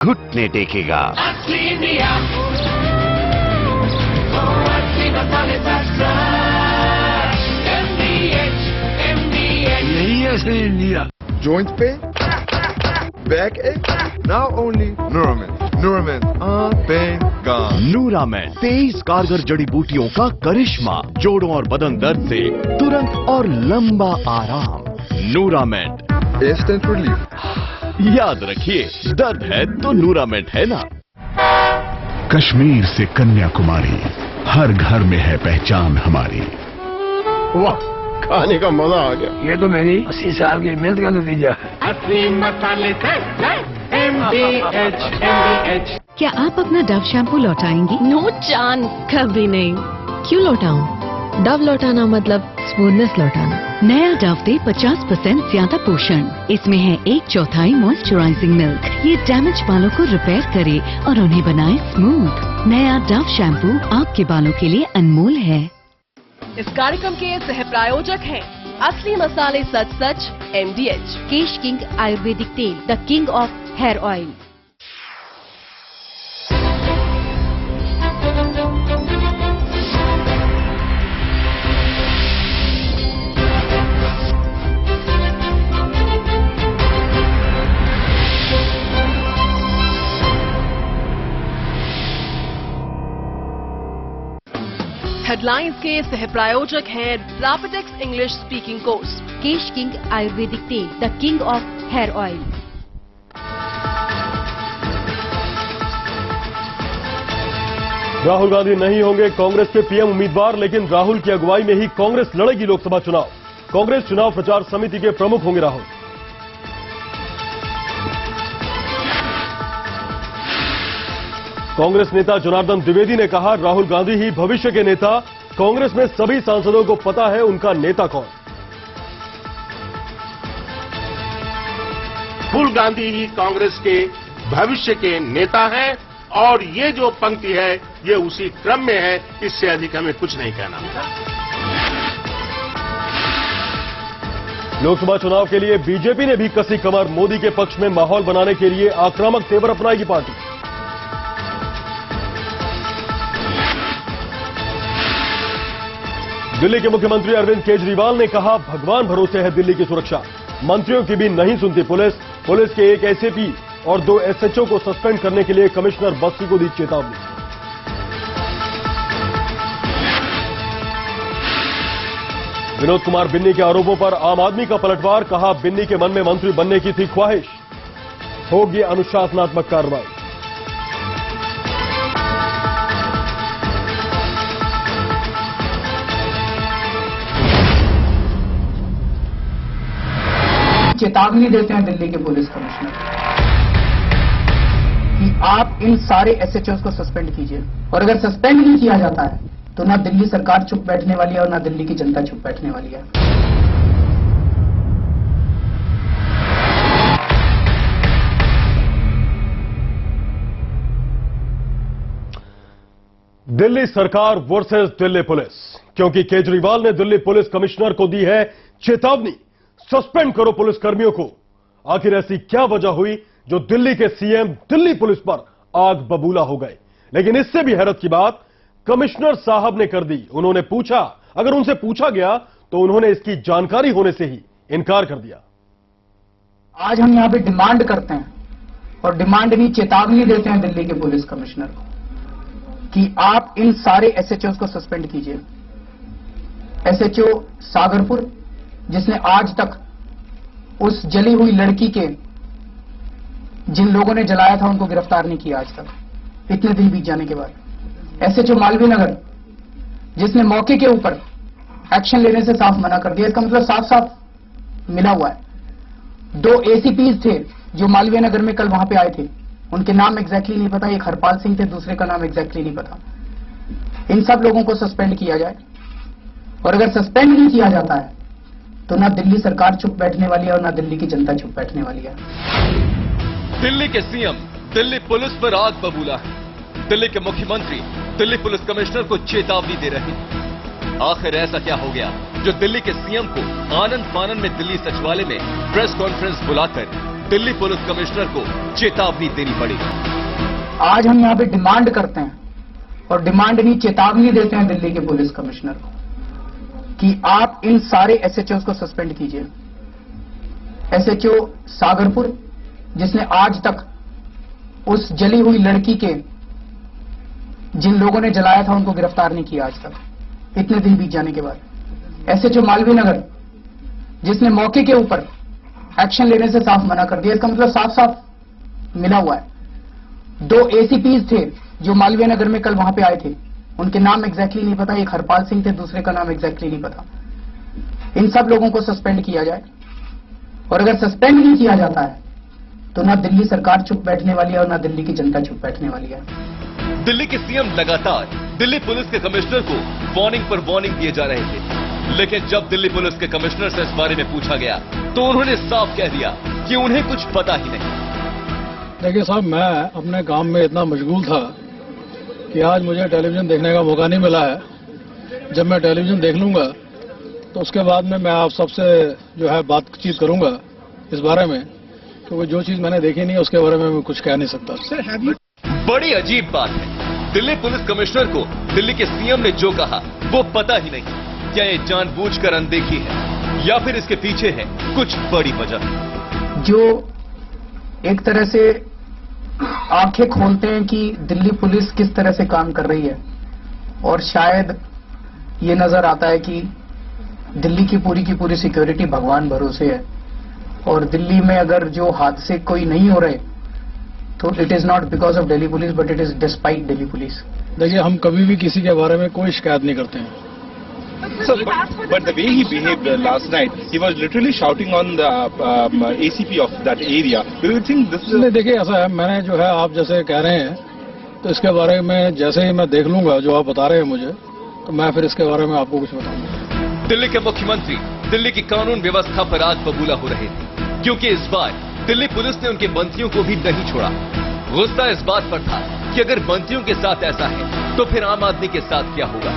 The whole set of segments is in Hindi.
घुटने टेकेगा। यही है असली India. Joint pain? Backache? Now only Nuramen. Nuramen. Pain gone. नूरामेड 23 कारगर जड़ी बूटियों का करिश्मा, जोड़ों और बदन दर्द से तुरंत और लंबा आराम। नूरामेड, Instant relief. याद रखिए, दर्द है तो नूरामेड है ना। कश्मीर से कन्याकुमारी, हर घर में है पहचान हमारी। वाह, खाने का मजा आ गया। ये तो मेरी 80 साल की मेहनत का नतीजा है। असली मसाले से MDH। क्या आप अपना डव शैम्पू लौटाएंगी? नो चांस, कभी नहीं। क्यों लौटाऊं? डव लौटाना मतलब स्मूथनेस लौटाना। नया डव दे 50% ज्यादा पोषण। इसमें है 1/4 मॉइस्चराइजिंग मिल्क। ये डैमेज बालों को रिपेयर करे और उन्हें बनाए स्मूथ। नया डव शैम्पू आपके बालों के लिए अनमोल है। इस कार्यक्रम के सह प्रायोजक हैं असली मसाले सच सच MDH, केश किंग आयुर्वेदिक तेल, the king of hair oil. Headlines के सह प्रायोजक हैं Rapidex English speaking course, Kesh king आयुर्वेदिक तेल, the king of hair oil. Rahul Gandhi नहीं होंगे कांग्रेस के पीएम उम्मीदवार, लेकिन राहुल की अगुवाई में ही कांग्रेस लड़ेगी लोकसभा चुनाव। कांग्रेस चुनाव प्रचार समिति के प्रमुख होंगे राहुल। कांग्रेस नेता जनार्दन द्विवेदी ने कहा, राहुल गांधी ही भविष्य के नेता। कांग्रेस में सभी सांसदों को पता है उनका नेता कौन। राहुल गांधी ही कांग्रेस के भविष्य के नेता हैं और ये जो पंक्ति है ये उसी क्रम में है, इससे अधिक हमें कुछ नहीं कहना। लोकसभा चुनाव के लिए बीजेपी ने भी कसी कमर। मोदी के पक्ष में माहौल बनाने के लिए आक्रामक तेवर अपनाएगी पार्टी। दिल्ली के मुख्यमंत्री अरविंद केजरीवाल ने कहा, भगवान भरोसे है दिल्ली की सुरक्षा। मंत्रियों की भी नहीं सुनती पुलिस। पुलिस के एक एसएपी और 2 एसएचओ को सस्पेंड करने के लिए कमिश्नर बस्ती को दी चेतावनी। विनोद कुमार बिन्नी के आरोपों पर आम आदमी का पलटवार। कहा, बिन्नी के मन में मंत्री बनने की थी ख्वाहिश, होगी अनुशासनात्मक कार्रवाई। चेतावनी देते हैं दिल्ली के पुलिस कमिश्नर कि आप इन सारे एसएचओs को सस्पेंड कीजिए, और अगर सस्पेंड नहीं किया जाता है तो ना दिल्ली सरकार चुप बैठने वाली है और ना दिल्ली की जनता चुप बैठने वाली है। दिल्ली सरकार वर्सेस दिल्ली पुलिस, क्योंकि केजरीवाल ने दिल्ली पुलिस कमिश्नर को दी है चेतावनी, सस्पेंड करो पुलिस कर्मियों को। आखिर ऐसी क्या वजह हुई जो दिल्ली के सीएम दिल्ली पुलिस पर आग बबूला हो गए। लेकिन इससे भी हैरत की बात कमिश्नर साहब ने कर दी। उन्होंने पूछा, अगर उनसे पूछा गया तो उन्होंने इसकी जानकारी होने से ही इनकार कर दिया। आज हम यहां पे डिमांड करते हैं, और डिमांड नहीं चेतावनी देते हैं दिल्ली के पुलिस कमिश्नर को कि आप इन सारे एसएचओs को सस्पेंड कीजिए। एसएचओ सागरपुर, जिसने आज तक उस जली हुई लड़की के जिन लोगों ने जलाया था उनको गिरफ्तार नहीं किया आज तक, इतने दिन बीत जाने के बाद। एसएचओ मालवीय नगर, जिसने मौके के ऊपर एक्शन लेने से साफ मना कर दिया। इसका मतलब साफ साफ मिला हुआ है। 2 एसीपीज थे जो मालवीय नगर में कल वहां पे आए थे, उनके नाम एग्जैक्टली नहीं पता। एक हरपाल सिंह थे, दूसरे का नाम एग्जैक्टली नहीं पता। इन सब लोगों को सस्पेंड किया जाए, और अगर सस्पेंड नहीं किया जाता है तो ना दिल्ली सरकार चुप बैठने वाली है और ना दिल्ली की जनता चुप बैठने वाली है। दिल्ली के सीएम दिल्ली पुलिस पर आग बबूला है। दिल्ली के मुख्यमंत्री दिल्ली पुलिस कमिश्नर को चेतावनी दे रहे हैं। आखिर ऐसा क्या हो गया जो दिल्ली के सीएम को आनंद फानन में दिल्ली सचिवालय में प्रेस कॉन्फ्रेंस बुलाकर दिल्ली पुलिस कमिश्नर को चेतावनी देनी पड़ी। आज हम यहाँ पे डिमांड करते हैं और डिमांड नहीं चेतावनी देते हैं दिल्ली के पुलिस कमिश्नर को कि आप इन सारे एसएचओ को सस्पेंड कीजिए। एसएचओ सागरपुर जिसने आज तक उस जली हुई लड़की के जिन लोगों ने जलाया था उनको गिरफ्तार नहीं किया आज तक, इतने दिन बीत जाने के बाद। एसएचओ मालवीय नगर जिसने मौके के ऊपर एक्शन लेने से साफ मना कर दिया। इसका मतलब साफ साफ मिला हुआ है। 2 एसीपीज थे जो मालवीय नगर में कल वहां पे आए थे, उनके नाम एग्जैक्टली नहीं पता। एक हरपाल सिंह थे, दूसरे का नाम एग्जैक्टली नहीं पता। इन सब लोगों को सस्पेंड किया जाए, और अगर सस्पेंड नहीं किया जाता है तो ना दिल्ली सरकार चुप बैठने वाली है और ना दिल्ली की जनता चुप बैठने वाली है। दिल्ली के सीएम लगातार दिल्ली पुलिस के कमिश्नर को वार्निंग पर वार्निंग दिए जा रहे थे, लेकिन जब दिल्ली पुलिस के कमिश्नर से इस बारे में पूछा गया तो उन्होंने साफ कह दिया कि उन्हें कुछ पता ही नहीं। देखिए साहब, मैं अपने काम में इतना मशगूल था कि आज मुझे टेलीविजन देखने का मौका नहीं मिला है। जब मैं टेलीविजन देख लूंगा तो उसके बाद में मैं आप सबसे जो है बातचीत करूंगा इस बारे में, क्योंकि जो चीज मैंने देखी नहीं है उसके बारे में मैं कुछ कह नहीं सकता। बड़ी अजीब बात है, दिल्ली पुलिस कमिश्नर को दिल्ली के सीएम ने जो कहा वो पता ही नहीं। क्या ये जानबूझकर अनदेखी है या फिर इसके पीछे है कुछ बड़ी वजह? जो एक तरह से आंखें खोलते हैं कि दिल्ली पुलिस किस तरह से काम कर रही है, और शायद ये नजर आता है कि दिल्ली की पूरी सिक्योरिटी भगवान भरोसे है, और दिल्ली में अगर जो हादसे कोई नहीं हो रहे तो it is not because of Delhi police but it is despite Delhi police. देखिए, हम कभी भी किसी के बारे में कोई शिकायत नहीं करते हैं। So, but the way he behaved last night, he was literally shouting on the ACP of that area. Do you think this is? देखिए, ऐसा है, मैंने जो है आप जैसे कह रहे हैं तो इसके बारे में जैसे ही मैं देख लूंगा जो आप बता रहे हैं मुझे, तो मैं फिर इसके बारे में आपको कुछ बताऊंगा। दिल्ली के मुख्यमंत्री दिल्ली की कानून व्यवस्था पर आग बबूला हो रहे थे, क्योंकि इस बार दिल्ली पुलिस ने उनके मंत्रियों को भी नहीं छोड़ा। गुस्सा इस बात पर था कि अगर मंत्रियों के साथ ऐसा है तो फिर आम आदमी के साथ क्या होगा।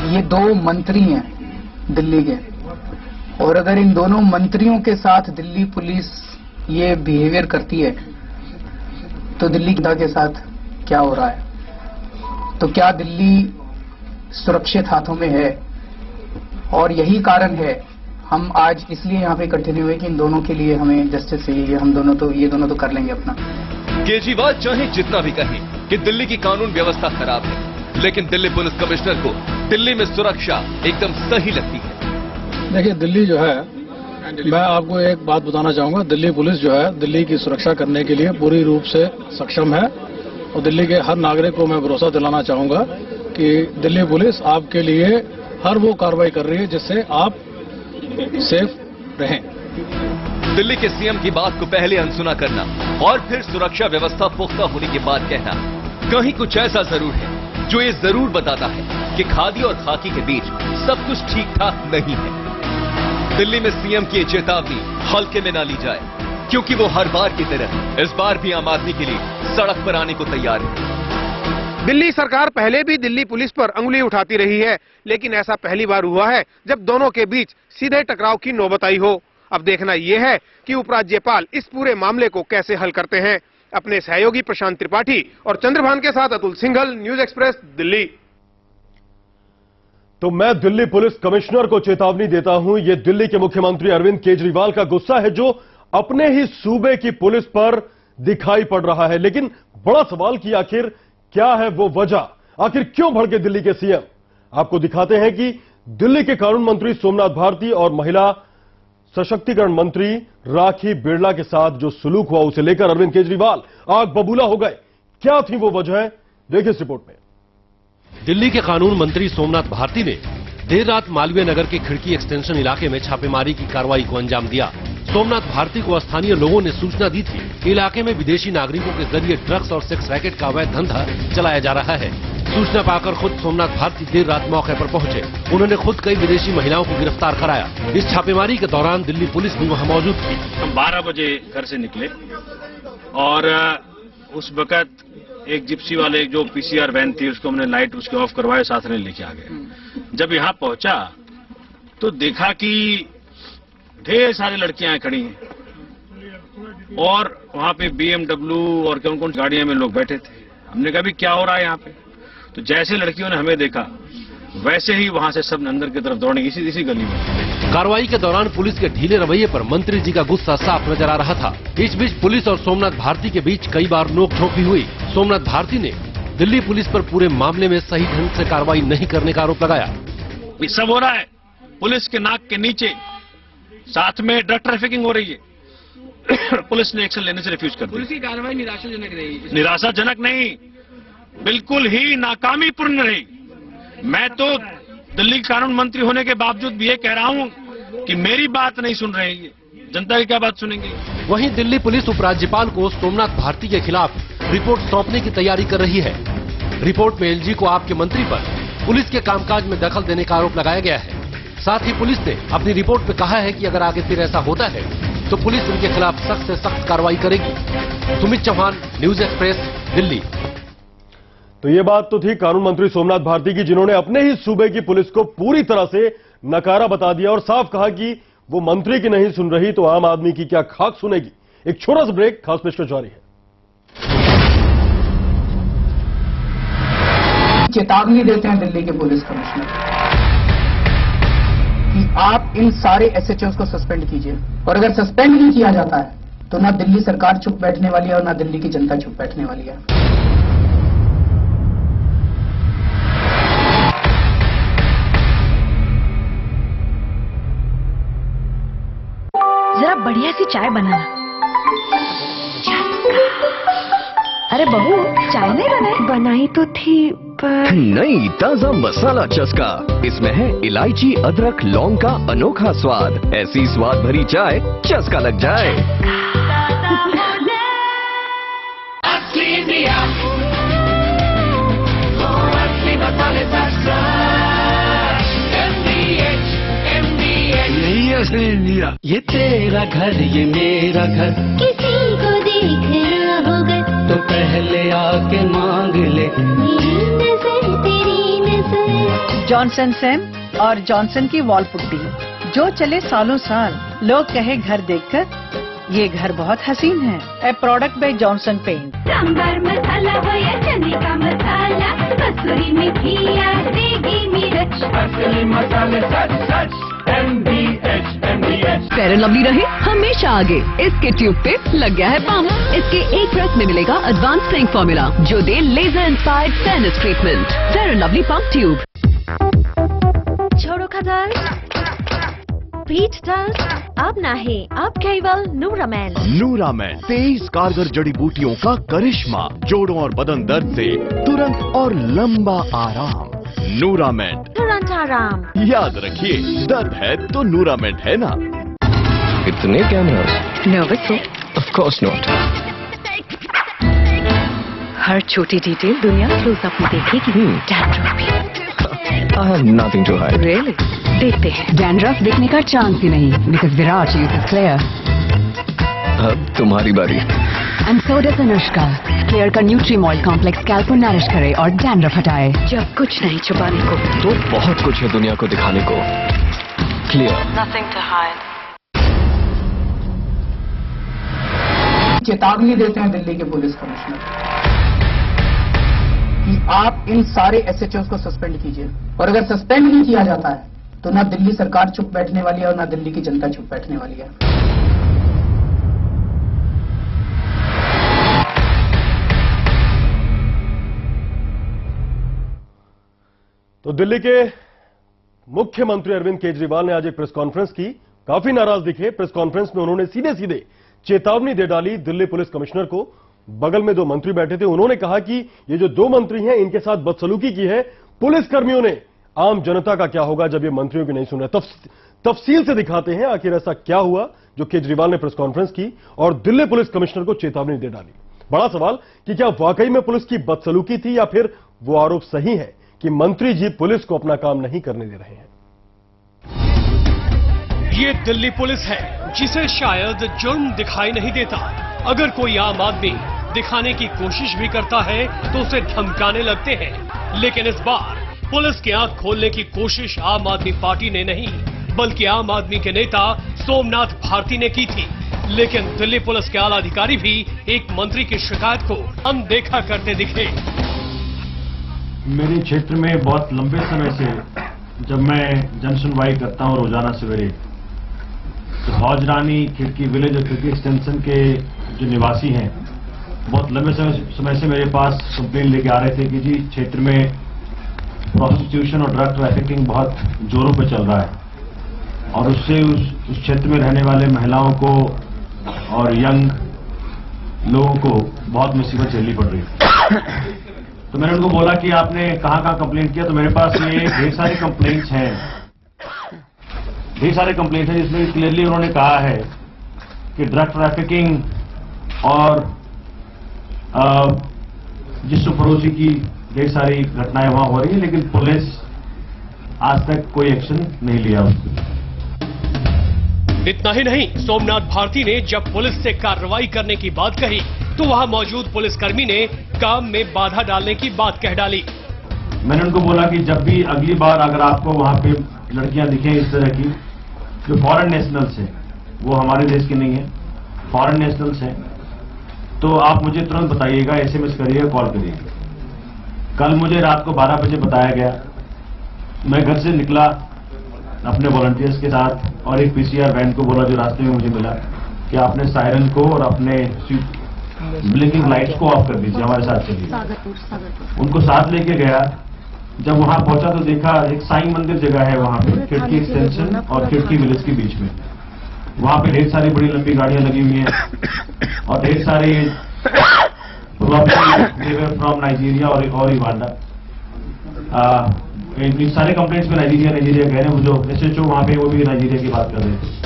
ये 2 मंत्री हैं दिल्ली के, और अगर इन दोनों मंत्रियों के साथ दिल्ली पुलिस ये बिहेवियर करती है तो दिल्ली के साथ क्या हो रहा है? तो क्या दिल्ली सुरक्षित हाथों में है? और यही कारण है हम आज इसलिए यहाँ पे इकट्ठे हुए कि इन दोनों के लिए हमें जस्टिस चाहिए। ये दोनों तो कर लेंगे अपना। केजरीवाल चाहे जितना भी कहे कि दिल्ली की कानून व्यवस्था खराब है, लेकिन दिल्ली पुलिस कमिश्नर को दिल्ली में सुरक्षा एकदम सही लगती है। देखिए, दिल्ली जो है, मैं आपको एक बात बताना चाहूंगा, दिल्ली पुलिस जो है दिल्ली की सुरक्षा करने के लिए पूरी रूप से सक्षम है, और दिल्ली के हर नागरिक को मैं भरोसा दिलाना चाहूंगा कि दिल्ली पुलिस आपके लिए हर वो कार्रवाई कर रही है जिससे आप सेफ रहें। दिल्ली के सीएम की बात को पहले अनसुना करना और फिर सुरक्षा व्यवस्था पुख्ता होने के बाद कहना कहीं कुछ ऐसा जरूर है जो ये जरूर बताता है कि खादी और खाकी के बीच सब कुछ ठीक ठाक नहीं है। दिल्ली में सीएम की चेतावनी हल्के में ना ली जाए, क्योंकि वो हर बार की तरह इस बार भी आम आदमी के लिए सड़क पर आने को तैयार है। दिल्ली सरकार पहले भी दिल्ली पुलिस पर अंगुली उठाती रही है, लेकिन ऐसा पहली बार हुआ है जब दोनों के बीच सीधे टकराव की नौबत आई हो। अब देखना यह है कि उपराज्यपाल इस पूरे मामले को कैसे हल करते हैं। अपने सहयोगी प्रशांत त्रिपाठी और चंद्रभान के साथ अतुल सिंघल, न्यूज एक्सप्रेस, दिल्ली। तो मैं दिल्ली पुलिस कमिश्नर को चेतावनी देता हूं, यह दिल्ली के मुख्यमंत्री अरविंद केजरीवाल का गुस्सा है जो अपने ही सूबे की पुलिस पर दिखाई पड़ रहा है। लेकिन बड़ा सवाल कि आखिर क्या है वो वजह, आखिर क्यों भड़के दिल्ली के सीएम? आपको दिखाते हैं कि दिल्ली के कानून मंत्री सोमनाथ भारती और महिला सशक्तिकरण मंत्री राखी बिरला के साथ जो सुलूक हुआ उसे लेकर अरविंद केजरीवाल आग बबूला हो गए। क्या थी वो वजह, देखिए इस रिपोर्ट में। दिल्ली के कानून मंत्री सोमनाथ भारती ने देर रात मालवीय नगर के खिड़की एक्सटेंशन इलाके में छापेमारी की कार्रवाई को अंजाम दिया। सोमनाथ भारती को स्थानीय लोगों ने सूचना दी थी कि इलाके में विदेशी नागरिकों के जरिए ड्रग्स और सेक्स रैकेट का अवैध धंधा चलाया जा रहा है। सूचना पाकर खुद सोमनाथ भारती देर रात मौके पर पहुंचे। उन्होंने खुद कई विदेशी महिलाओं को गिरफ्तार कराया। इस छापेमारी के दौरान दिल्ली पुलिस भी वहां मौजूद थी। हम 12 बजे घर से निकले और उस वक्त एक जिप्सी वाले जो पीसीआर वैन थी उसको हमने लाइट उसके ऑफ करवाए, साथ में लेके आ गए। जब यहाँ पहुंचा तो देखा कि ढेर सारी लड़कियां खड़ी हैं और वहां पे BMW और कौन कौन गाड़ियां में लोग बैठे थे। हमने कहा भी क्या हो रहा है यहाँ पे, तो जैसे लड़कियों ने हमें देखा वैसे ही वहां से सब अंदर की तरफ दौड़े इसी गली में। कार्रवाई के दौरान पुलिस के ढीले रवैये पर मंत्री जी का गुस्सा साफ नजर आ रहा था। इस बीच पुलिस और सोमनाथ भारती के बीच कई बार नोकझोंक भी हुई। सोमनाथ भारती ने दिल्ली पुलिस पर पूरे मामले में सही ढंग से कार्रवाई नहीं करने का आरोप लगाया। ये सब हो रहा है पुलिस के नाक के नीचे, साथ में ड्रग ट्रैफिकिंग हो रही है। पुलिस ने एक्शन लेने से रिफ्यूज कर दिया। पुलिस की कार्रवाई निराशाजनक रही। निराशाजनक नहीं, बिल्कुल ही नाकामीपूर्ण रही। मैं तो दिल्ली के कानून मंत्री होने के बावजूद भी ये कह रहा हूं कि मेरी बात नहीं सुन रहे हैं, जनता की क्या बात सुनेंगे। वहीं दिल्ली पुलिस उपराज्यपाल को सोमनाथ भारती के खिलाफ रिपोर्ट सौंपने की तैयारी कर रही है। रिपोर्ट में एलजी को आपके मंत्री पर पुलिस के कामकाज में दखल देने का आरोप लगाया गया है। साथ ही पुलिस ने अपनी रिपोर्ट में कहा है कि अगर आगे फिर ऐसा होता है तो पुलिस उनके खिलाफ सख्त से सख्त कार्रवाई करेगी। Sumit Chauhan, news express, Delhi. तो ये बात तो थी कानून मंत्री सोमनाथ भारती की, जिन्होंने अपने ही सूबे की पुलिस को पूरी तरह से नकारा बता दिया और साफ कहा कि वो मंत्री की नहीं सुन रही तो आम आदमी की क्या खाक सुनेगी। एक छोटा सा ब्रेक, खास पेशकश जारी है। चेतावनी देते हैं दिल्ली के पुलिस कमिश्नर कि आप इन सारे एसएचओs को सस्पेंड कीजिए, और अगर सस्पेंड नहीं किया जाता है तो ना दिल्ली सरकार चुप बैठने वाली है और ना दिल्ली की जनता चुप बैठने वाली है। जरा बढ़िया सी चाय बनाना। अरे बहू, चाय नहीं बनाई? बनाई तो थी पर नई ताजा मसाला चस्का, इसमें है इलायची, अदरक, लौंग का अनोखा स्वाद। ऐसी स्वाद भरी चाय चस्का लग जाए। यही असली इंडिया। ये तेरा घर, ये मेरा घर। किसी को देखना होगा तो पहले आके मांग ले। तेरी नजर। जॉनसन सैम और जॉनसन की वॉल पुट्टी जो चले सालों साल। लोग कहे घर देखकर ये घर बहुत हसीन है। A product by Johnson paint. Sambar masala हो या चने का मसाला, कसूरी मेथी या देगी मिर्च, असली मसाले सच सच। MDH फेयर एंड लवली रहे हमेशा आगे। इसके ट्यूब पे लग गया है पंप। इसके एक प्रेस में मिलेगा एडवांस स्प्रेइंग फॉर्मूला जो दे laser inspired fairness treatment. Fair and lovely pump tube. छोड़ो खदर, पीठ दर्द अब नहीं, अब केवल नूरामेन। नूरामेन, 23 कारगर जड़ी बूटियों का करिश्मा, जोड़ों और बदन दर्द से तुरंत और लंबा आराम। नूरामेंट, तुरंत आराम। याद रखिए, दर्द है तो नूरामेंट है ना। इतने कैमरास? नर्वस हो? Of course not. हर छोटी डिटेल दुनिया क्लोजअप में देखेगी। डैंड्रफ भी। I have nothing to hide. Really? देखते हैं। डैंड्रफ देखने का चांस ही नहीं, because विराट uses Clear. अब तुम्हारी बारी। And so does Anushka. Clear का न्यूट्रीमॉल कॉम्प्लेक्स स्कैल्प को नरिश करे और डैंड्रफ हटाए। जब कुछ नहीं छुपाने को तो बहुत कुछ है दुनिया को दिखाने को। Clear. Nothing to hide. चेतावनी देते हैं दिल्ली के पुलिस कमिश्नर कि आप इन सारे एसएचओs को सस्पेंड कीजिए, और अगर सस्पेंड नहीं किया जाता है तो ना दिल्ली सरकार चुप बैठने वाली है और ना दिल्ली की जनता चुप बैठने वाली है। तो दिल्ली के मुख्यमंत्री अरविंद केजरीवाल ने आज एक प्रेस कॉन्फ्रेंस की। काफी नाराज दिखे। प्रेस कॉन्फ्रेंस में उन्होंने सीधे सीधे चेतावनी दे डाली दिल्ली पुलिस कमिश्नर को। बगल में दो मंत्री बैठे थे, उन्होंने कहा कि ये जो दो मंत्री हैं इनके साथ बदसलूकी की है पुलिस कर्मियों ने। आम जनता का क्या होगा जब ये मंत्रियों की नहीं सुन रहे। तफसील से दिखाते हैं आखिर ऐसा क्या हुआ जो केजरीवाल ने प्रेस कॉन्फ्रेंस की और दिल्ली पुलिस कमिश्नर को चेतावनी दे डाली। बड़ा सवाल कि क्या वाकई में पुलिस की बदसलूकी थी या फिर वो आरोप सही है कि मंत्री जी पुलिस को अपना काम नहीं करने दे रहे हैं। ये दिल्ली पुलिस है जिसे शायद जुर्म दिखाई नहीं देता। अगर कोई आम आदमी दिखाने की कोशिश भी करता है तो उसे धमकाने लगते हैं। लेकिन इस बार पुलिस की आंख खोलने की कोशिश आम आदमी पार्टी ने नहीं बल्कि आम आदमी के नेता सोमनाथ भारती ने की थी। लेकिन दिल्ली पुलिस के आला अधिकारी भी एक मंत्री की शिकायत को अनदेखा करते दिखे। मेरे क्षेत्र में बहुत लंबे समय से जब मैं जन सुनवाई करता हूं रोजाना सवेरे, तो हौज रानी खिड़की विलेज और खिड़की एक्सटेंशन के जो निवासी हैं बहुत लंबे समय से मेरे पास कंप्लेन लेके आ रहे थे कि जी क्षेत्र में प्रोस्टिट्यूशन और ड्रग ट्रैफिकिंग बहुत जोरों पर चल रहा है और उससे उस क्षेत्र में रहने वाले महिलाओं को और यंग लोगों को बहुत मुसीबत झेलनी पड़ रही है। तो मैंने उनको बोला कि आपने कहाँ कंप्लेंट किया, तो मेरे पास ये ढेर सारे कंप्लेंट्स हैं जिसमें क्लियरली उन्होंने कहा है कि ड्रग ट्रैफिकिंग और जिस्म फरोशी की ढेर सारी घटनाएं वहां हो रही है, लेकिन पुलिस आज तक कोई एक्शन नहीं लिया उसको। इतना ही नहीं, सोमनाथ भारती ने जब पुलिस से कार्रवाई करने की बात कही तो वहां मौजूद पुलिसकर्मी ने काम में बाधा डालने की बात कह डाली। मैंने उनको बोला कि जब भी अगली बार अगर आपको वहां पे लड़कियां दिखें इस तरह की जो फॉरेन नेशनल्स हैं, वो हमारे देश की नहीं है, फॉरेन नेशनल्स हैं, तो आप मुझे तुरंत बताइएगा, SMS करिएगा, कॉल करिएगा। कल मुझे रात को 12 बजे बताया गया, मैं घर से निकला अपने वॉलंटियर्स के साथ और एक PCR वैन को बोला जो रास्ते में मुझे मिला कि आपने सायरन को और अपने ब्लिंकिंग लाइट्स को ऑफ कर दीजिए, हमारे साथ चलिए। उनको साथ लेके गया, जब वहां पहुंचा तो देखा एक साईं मंदिर जगह है वहां पे खिड़की एक्सटेंशन और खिड़की विलेज के बीच में, वहां पे ढेर सारी बड़ी लंबी गाड़ियां लगी हुई हैं और ढेर सारे फ्रॉम नाइजीरिया और युगांडा। इन सारे कंप्लेंट्स में नाइजीरिया कह रहे हैं, जो SHO वहां पे वो भी नाइजीरिया की बात कर रहे थे।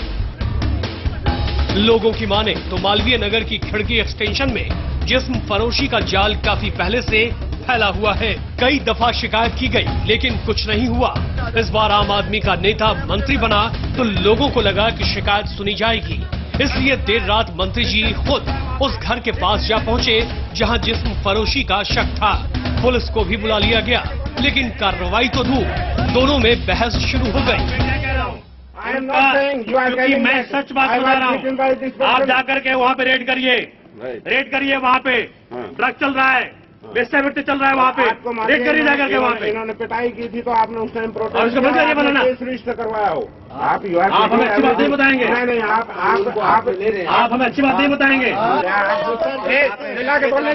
लोगों की माने तो मालवीय नगर की खिड़की एक्सटेंशन में जिस्म फरोशी का जाल काफी पहले से फैला हुआ है। कई दफा शिकायत की गई लेकिन कुछ नहीं हुआ। इस बार आम आदमी का नेता मंत्री बना तो लोगों को लगा कि शिकायत सुनी जाएगी, इसलिए देर रात मंत्री जी खुद उस घर के पास जा पहुंचे जहां जिस्म फरोशी का शक था। पुलिस को भी बुला लिया गया, लेकिन कार्रवाई तो दूर, दोनों में बहस शुरू हो गई। क्योंकि मैं सच बात बता रहा हूँ, आप जाकर के वहाँ पे रेड करिए वहाँ पे ड्रग चल रहा है, वेस्टावेट चल रहा है वहाँ पे, रेड करिए जाकर के वहाँ पे। इन्होंने पिटाई की थी तो आपने उस टाइम प्रोटेस्ट और उसको बंद करिए बनाना, रजिस्टर करवाया हो। आप हमें अच्छी बात नहीं बताएंगे। नहीं, आप हमें अच्छी बात नहीं बताएंगे। मिला के बोलने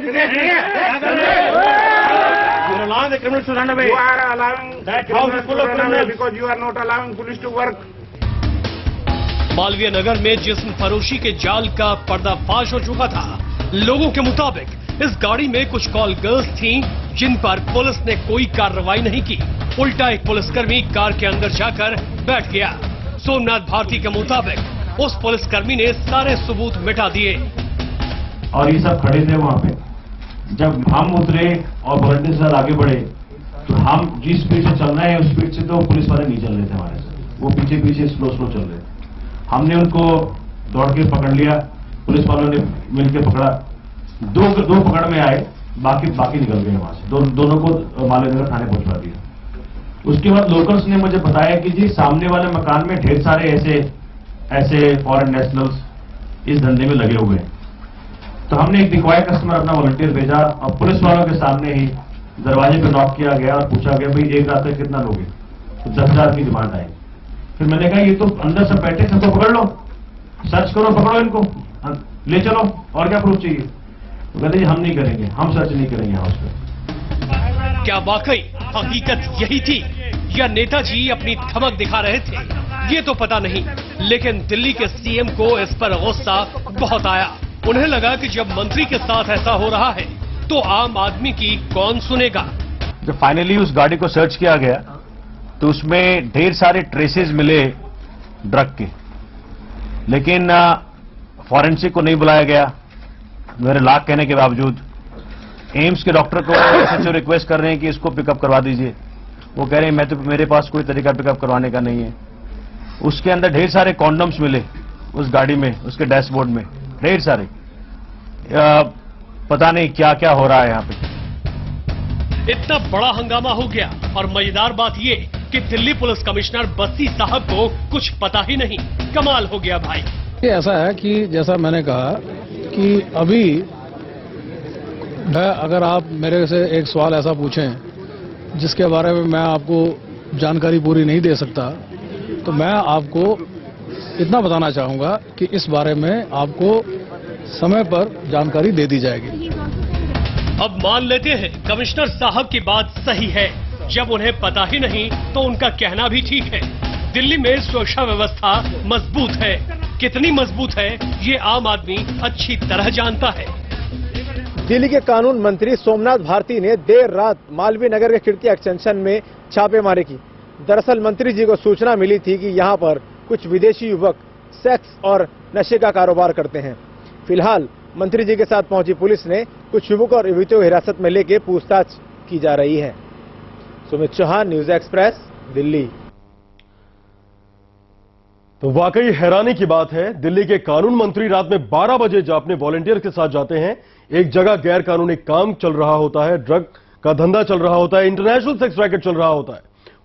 You're allowing the criminals to run away. You are allowing that house is full of criminals because you are not allowing police to work. Malviya Nagar में जिस्म फरोशी के जाल का पर्दाफाश हो चुका था। लोगों के मुताबिक इस गाड़ी में कुछ कॉल गर्ल्स थीं जिन पर पुलिस ने कोई कार्रवाई नहीं की। उल्टा एक पुलिसकर्मी कार के अंदर जाकर बैठ गया। सोमनाथ भारती के मुताबिक उस पुलिसकर्मी ने सारे सबूत मिटा दिए। और ये सब खड़े थे वहां पे। जब हम उतरे और वॉलंटियर साथ आगे बढ़े तो हम जिस स्पीड से चल रहे हैं उस स्पीड से तो पुलिस वाले नहीं चल रहे थे हमारे साथ, वो पीछे स्लो चल रहे थे। हमने उनको दौड़ के पकड़ लिया, पुलिस वालों ने मिलकर पकड़ा, दो पकड़ में आए, बाकी निकल गए वहां से। दोनों को मालवीय नगर थाने पहुंचवा दिया। उसके बाद लोकल्स ने मुझे बताया कि जी सामने वाले मकान में ढेर सारे ऐसे फॉरेन नेशनल्स इस धंधे में लगे हुए हैं। तो हमने एक डिकॉय कस्टमर अपना वॉलंटियर भेजा और पुलिस वालों के सामने ही दरवाजे पे नॉक किया गया और पूछा गया भाई एक रात तक कितना लोगे, तो 10,000 की डिमांड आई। फिर मैंने कहा ये तो अंदर सब बैठे, सबको पकड़ लो, सर्च करो, पकड़ो इनको, ले चलो, और क्या प्रूफ चाहिए। तो कहते जी हम नहीं करेंगे, हम सर्च नहीं करेंगे हाउस पे। क्या वाकई हकीकत यही थी या नेताजी अपनी धमक दिखा रहे थे, ये तो पता नहीं, लेकिन दिल्ली के CM को इस पर गुस्सा बहुत आया। उन्हें लगा कि जब मंत्री के साथ ऐसा हो रहा है तो आम आदमी की कौन सुनेगा। जब फाइनली उस गाड़ी को सर्च किया गया तो उसमें ढेर सारे ट्रेसेस मिले ड्रग के, लेकिन फॉरेंसिक को नहीं बुलाया गया मेरे लाख कहने के बावजूद। एम्स के डॉक्टर को SHO रिक्वेस्ट कर रहे हैं कि इसको पिकअप करवा दीजिए, वो कह रहे हैं मेरे पास कोई तरीका पिकअप करवाने का नहीं है। उसके अंदर ढेर सारे कॉन्डम्स मिले उस गाड़ी में, उसके डैशबोर्ड में ढेर सारे। पता नहीं क्या क्या हो रहा है यहाँ पे। इतना बड़ा हंगामा हो गया और मजेदार बात ये कि दिल्ली पुलिस कमिश्नर बस्सी साहब को कुछ पता ही नहीं। कमाल हो गया भाई। ये ऐसा है कि जैसा मैंने कहा कि अभी अगर आप मेरे से एक सवाल ऐसा पूछें जिसके बारे में मैं आपको जानकारी पूरी नहीं दे सकता, तो मैं आपको इतना बताना चाहूंगा कि इस बारे में आपको समय पर जानकारी दे दी जाएगी। अब मान लेते हैं कमिश्नर साहब की बात सही है, जब उन्हें पता ही नहीं तो उनका कहना भी ठीक है। दिल्ली में सुरक्षा व्यवस्था मजबूत है, कितनी मजबूत है ये आम आदमी अच्छी तरह जानता है। दिल्ली के कानून मंत्री सोमनाथ भारती ने देर रात मालवीय नगर के खिड़की एक्सटेंशन में छापेमारी की। दरअसल मंत्री जी को सूचना मिली थी कि यहां पर कुछ विदेशी युवक सेक्स और नशे का कारोबार करते हैं। फिलहाल मंत्री जी के साथ पहुंची पुलिस ने कुछ युवकों और युवतियों को हिरासत में लेकर पूछताछ की जा रही है। Sumit Chauhan, news express, Delhi. तो वाकई हैरानी की बात है, दिल्ली के कानून मंत्री रात में 12 बजे अपने वॉलंटियर के साथ जाते हैं। एक जगह गैर कानूनी काम चल रहा होता है, ड्रग का धंधा चल रहा होता है, इंटरनेशनल सेक्स रैकेट चल रहा होता है।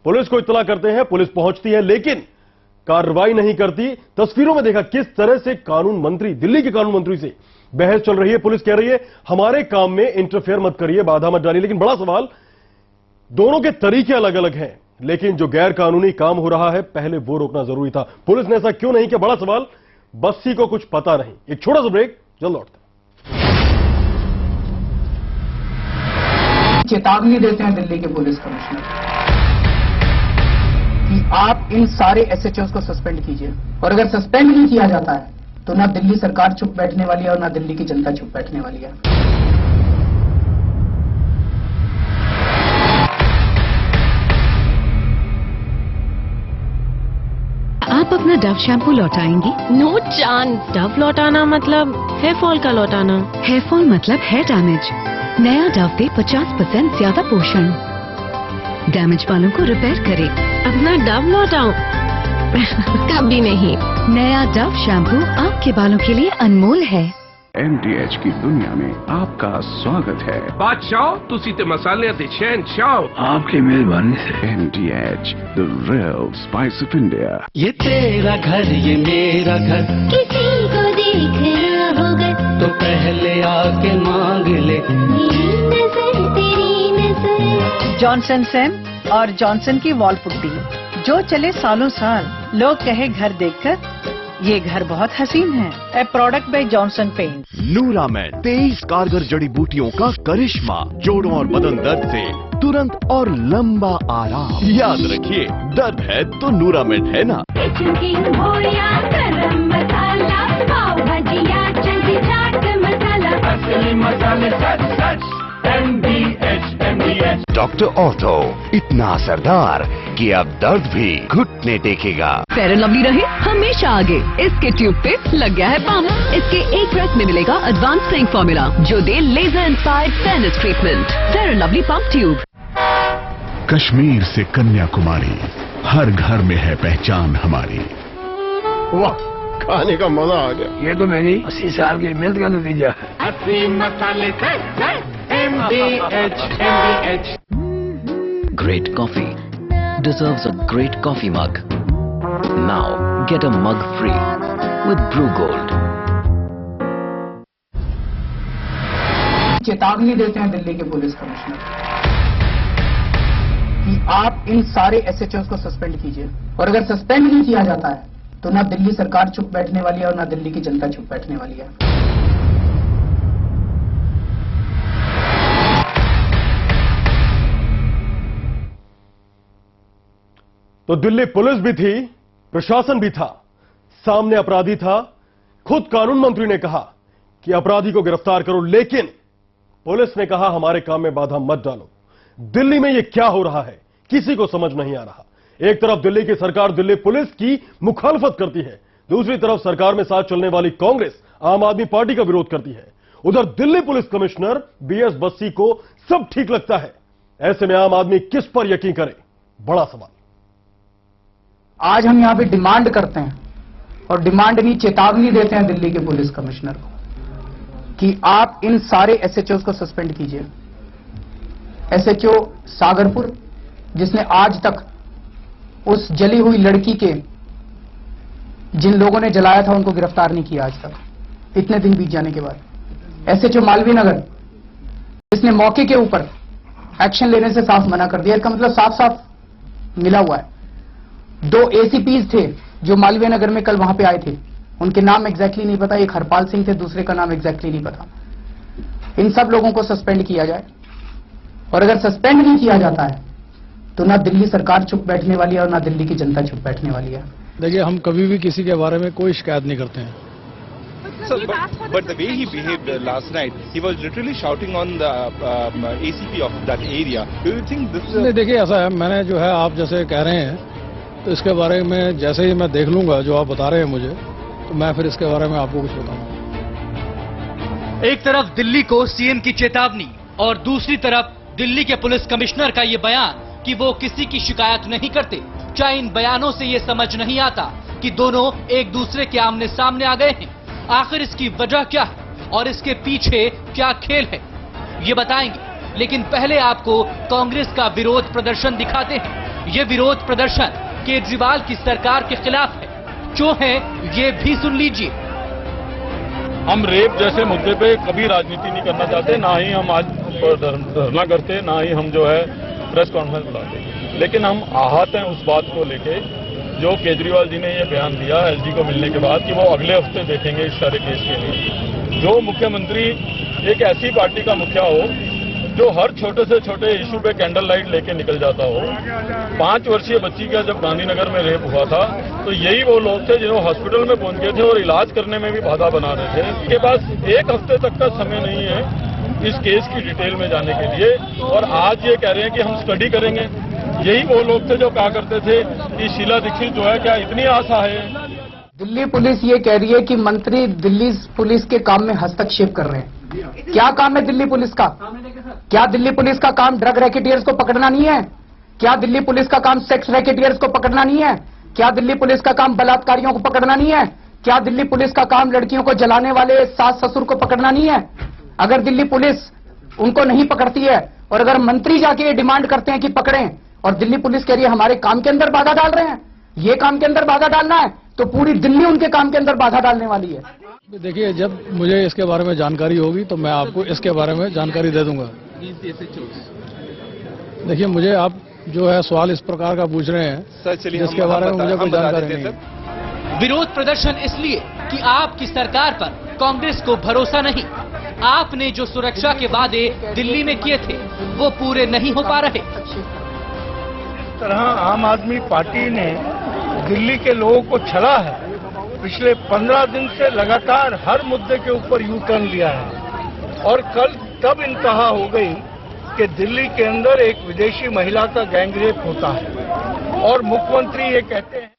पुलिस को इत्तला करते हैं, पुलिस पहुंचती है लेकिन कार्रवाई नहीं करती। तस्वीरों में देखा किस तरह से कानून मंत्री, दिल्ली के कानून मंत्री से बहस चल रही है। पुलिस कह रही है हमारे काम में इंटरफेयर मत करिए, बाधा मत डालिए। लेकिन बड़ा सवाल, दोनों के तरीके अलग अलग हैं, लेकिन जो गैर कानूनी काम हो रहा है पहले वो रोकना जरूरी था। पुलिस ने ऐसा क्यों नहीं किया? बड़ा सवाल। बस्सी को कुछ पता नहीं। एक छोटा सा ब्रेक, जल्द लौटते हैं। चेतावनी देते हैं दिल्ली के पुलिस कमिश्नर कि आप इन सारे एसएचओs को सस्पेंड कीजिए, और अगर सस्पेंड नहीं किया जाता है तो ना दिल्ली सरकार चुप बैठने वाली है और ना दिल्ली की जनता चुप बैठने वाली है। आप अपना डव शैम्पू लौटाएंगी? No chance. डव लौटाना मतलब हेयर फॉल का लौटाना। हेयर फॉल मतलब हेयर डैमेज। नया डव दे 50% ज्यादा पोषण, डैमेज बालों को रिपेयर करे। अपना डव लौटाऊं? कभी नहीं। नया डव शैम्पू आपके बालों के लिए अनमोल है। MDH की दुनिया में आपका स्वागत है। बादशाह तुसी ते मसाले ते शहंशाह आपकी मेहरबानी से। MDH, the real spice of India। ये तेरा घर, ये मेरा घर, किसी को देख रहा होगा तो पहले आके मांग ले मेरी नजर तेरी नजर। जॉनसन सेम और जॉनसन की वॉल पुट्टी जो चले सालों साल, लोग कहे घर देखकर ये घर बहुत हसीन है। A product by Johnson paint. नूरामेट 23 कारगर जड़ी बूटियों का करिश्मा, जोड़ों और बदन दर्द से तुरंत और लंबा आराम। याद रखिए, दर्द है तो नूरामेट है ना। गरम मसाला, पाव भजिया, चंदी चाट मसाला, असली मसाले सच सच। MDH डॉक्टर ऑर्थो, इतना असरदार कि अब दर्द भी घुटने टेकेगा। फेयर एंड लवली रहे हमेशा आगे, इसके ट्यूब पे लग गया है पंप। इसके एक ब्रेथ में मिलेगा एडवांस स्प्रेइंग फॉर्मूला जो दे laser inspired fairness treatment. Fair and lovely pump tube. Kashmir से कन्याकुमारी, हर घर में है पहचान हमारी। वाह, खाने का मजा आ गया। ये तो मेरी 80 साल की मेहनत का नतीजा है। असली मसाले MDH। Great coffee deserves a great coffee mug. Now get a mug free with Brew Gold. चेतावनी देते हैं दिल्ली के पुलिस कमिश्नर कि आप इन सारे एसएचओs को सस्पेंड कीजिए, और अगर सस्पेंड नहीं किया जाता है तो ना दिल्ली सरकार चुप बैठने वाली है और ना दिल्ली की जनता चुप बैठने वाली है। तो दिल्ली पुलिस भी थी, प्रशासन भी था, सामने अपराधी था। खुद कानून मंत्री ने कहा कि अपराधी को गिरफ्तार करो, लेकिन पुलिस ने कहा हमारे काम में बाधा मत डालो। दिल्ली में यह क्या हो रहा है किसी को समझ नहीं आ रहा। एक तरफ दिल्ली की सरकार दिल्ली पुलिस की मुखालफत करती है, दूसरी तरफ सरकार में साथ चलने वाली कांग्रेस आम आदमी पार्टी का विरोध करती है। उधर Delhi police commissioner B S Bassi को सब ठीक लगता है। ऐसे में आम आदमी किस पर यकीन करे, बड़ा सवाल। आज हम यहाँ पे डिमांड करते हैं, और डिमांड नहीं चेतावनी देते हैं दिल्ली के पुलिस कमिश्नर को कि आप इन सारे एसएचओs को सस्पेंड कीजिए। एसएचओ सागरपुर, जिसने आज तक उस जली हुई लड़की के जिन लोगों ने जलाया था उनको गिरफ्तार नहीं किया आज तक, इतने दिन बीत जाने के बाद। एसएचओ मालवीय नगर जिसने मौके के ऊपर एक्शन लेने से साफ मना कर दिया, इसका मतलब साफ साफ मिला हुआ है। 2 एसीपीज थे जो मालवीय नगर में कल वहां पे आए थे, उनके नाम एग्जैक्टली नहीं पता, एक हरपाल सिंह थे, दूसरे का नाम एग्जैक्टली नहीं पता। इन सब लोगों को सस्पेंड किया जाए, और अगर सस्पेंड नहीं किया जाता है तो ना दिल्ली सरकार चुप बैठने वाली है और ना दिल्ली की जनता चुप बैठने वाली है। देखिए, हम कभी भी किसी के बारे में कोई शिकायत नहीं करते हैं। But the way he behaved last night, he was literally shouting on the ACP of that area. Do you think this? नहीं, देखिए ऐसा है, मैंने जो है आप जैसे कह रहे हैं तो इसके बारे में जैसे ही मैं देख लूंगा जो आप बता रहे हैं मुझे, तो मैं फिर इसके बारे में आपको कुछ बताऊंगा। एक तरफ दिल्ली को सीएम की चेतावनी और दूसरी तरफ दिल्ली के पुलिस कमिश्नर का ये बयान कि वो किसी की शिकायत नहीं करते। क्या इन बयानों से ये समझ नहीं आता कि दोनों एक दूसरे के आमने सामने आ गए हैं? आखिर इसकी वजह क्या है और इसके पीछे क्या खेल है, ये बताएंगे। लेकिन पहले आपको कांग्रेस का विरोध प्रदर्शन दिखाते हैं। ये विरोध प्रदर्शन केजरीवाल की सरकार के खिलाफ है। जो है ये भी सुन लीजिए। हम रेप जैसे मुद्दे पे कभी राजनीति नहीं करना चाहते, ना ही हम आज धरना करते, ना ही हम जो है प्रेस कॉन्फ्रेंस बुलाते। लेकिन हम आहत हैं उस बात को लेके जो केजरीवाल जी ने ये बयान दिया एसडी को मिलने के बाद कि वो अगले हफ्ते देखेंगे इस सारे केस के लिए। जो मुख्यमंत्री एक ऐसी पार्टी का मुखिया हो जो हर छोटे से छोटे इशू पे कैंडल लाइट लेके निकल जाता हो। 5 वर्षीय बच्ची का जब गांधीनगर में रेप हुआ था तो यही वो लोग थे जिन्होंने हॉस्पिटल में पहुंच गए थे और इलाज करने में भी बाधा बना रहे थे। इनके पास 1 हफ्ते तक का समय नहीं है इस केस की डिटेल में जाने के लिए, और आज ये कह रहे हैं कि हम स्टडी करेंगे। यही वो लोग थे जो कहा करते थे कि शीला दीक्षित जो है क्या इतनी आशा है। दिल्ली पुलिस ये कह रही है कि मंत्री दिल्ली पुलिस के काम में हस्तक्षेप कर रहे हैं। क्या काम है दिल्ली पुलिस का? क्या दिल्ली पुलिस का काम ड्रग रैकेटियर्स को पकड़ना नहीं है? क्या दिल्ली पुलिस का काम सेक्स रैकेटियर्स को पकड़ना नहीं है? क्या दिल्ली पुलिस का काम बलात्कारियों को पकड़ना नहीं है? क्या दिल्ली पुलिस का काम लड़कियों को जलाने वाले सास ससुर को पकड़ना नहीं है? अगर दिल्ली पुलिस उनको नहीं पकड़ती है और अगर मंत्री जाके ये डिमांड करते हैं कि पकड़ें, और दिल्ली पुलिस कह रही है हमारे काम के अंदर बाधा डाल रहे हैं, ये काम के अंदर बाधा डालना है तो पूरी दिल्ली उनके काम के अंदर बाधा डालने वाली है। देखिए, जब मुझे इसके बारे में जानकारी होगी तो मैं आपको इसके बारे में जानकारी दे दूंगा। देखिए, मुझे आप जो है सवाल इस प्रकार का पूछ रहे हैं जिसके बारे में मुझे कोई जानकारी नहीं है। विरोध प्रदर्शन इसलिए कि आपकी सरकार पर कांग्रेस को भरोसा नहीं। आपने जो सुरक्षा के वादे दिल्ली में किए थे वो पूरे नहीं हो पा रहे। इस तरह आम आदमी पार्टी ने दिल्ली के लोगों को छला है। पिछले 15 दिन से लगातार हर मुद्दे के ऊपर यू टर्न लिया है, और कल तब इंतहा हो गई कि दिल्ली के अंदर एक विदेशी महिला का गैंगरेप होता है और मुख्यमंत्री ये कहते हैं।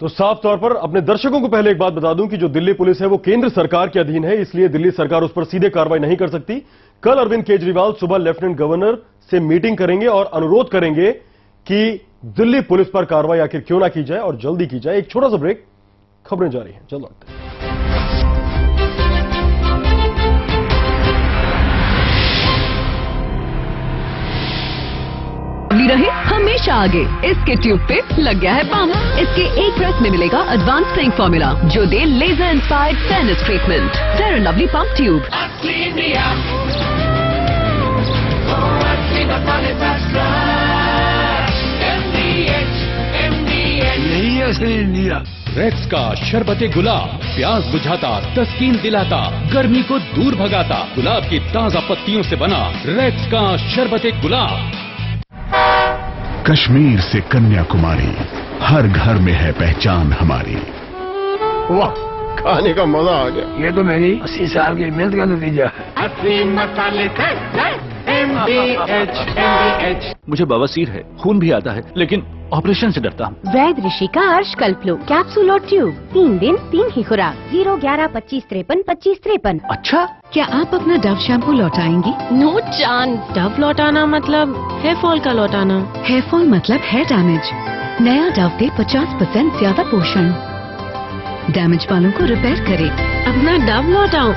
तो साफ तौर पर अपने दर्शकों को पहले एक बात बता दूं कि जो दिल्ली पुलिस है वो केंद्र सरकार के अधीन है, इसलिए दिल्ली सरकार उस पर सीधे कार्रवाई नहीं कर सकती। कल अरविंद केजरीवाल सुबह लेफ्टिनेंट गवर्नर से मीटिंग करेंगे और अनुरोध करेंगे कि दिल्ली पुलिस पर कार्रवाई आखिर क्यों ना की जाए और जल्दी की जाए। एक छोटा सा ब्रेक, खबरें जारी हैं, जल्द लौटते हैं। रहे हमेशा आगे, इसके ट्यूब पे लग गया है पंप। इसके एक प्रेस में मिलेगा एडवांस स्प्रेइंग फॉर्मूला जो दे laser inspired fairness treatment. Fair and lovely pump tube. यही है असली इंडिया। रेक्स का शरबते गुलाब प्यास बुझाता, तस्कीन दिलाता, गर्मी को दूर भगाता, गुलाब की ताजा पत्तियों से बना रेक्स का शरबते गुलाब। कश्मीर से कन्याकुमारी, हर घर में है पहचान हमारी। वाह, खाने का मजा आ गया। ये तो मेरी 80 साल की मेहनत का नतीजा है। मुझे बवासीर है, खून भी आता है, लेकिन ऑपरेशन से डरता हूँ। वैद ऋषि का अर्श कल्पलो कैप्सूल और ट्यूब, 3 दिन 3 ही खुराक। 01125532553। अच्छा, क्या आप अपना डव शैम्पू लौटाएंगी? No chance. डव लौटाना मतलब हेयर फॉल का लौटाना। हेयर फॉल मतलब हेयर डैमेज। नया डव दे 50% ज्यादा पोषण, डैमेज बालों को रिपेयर करे। अपना डव लौटाओ।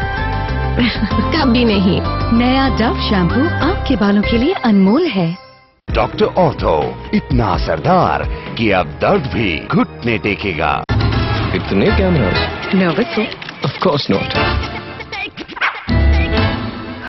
कभी नहीं। नया डव शैम्पू आपके बालों के लिए अनमोल है। डॉक्टर ऑर्थो, इतना असरदार कि अब दर्द भी घुटने टेकेगा। इतने कैमरास? नर्वस हो? Of course not.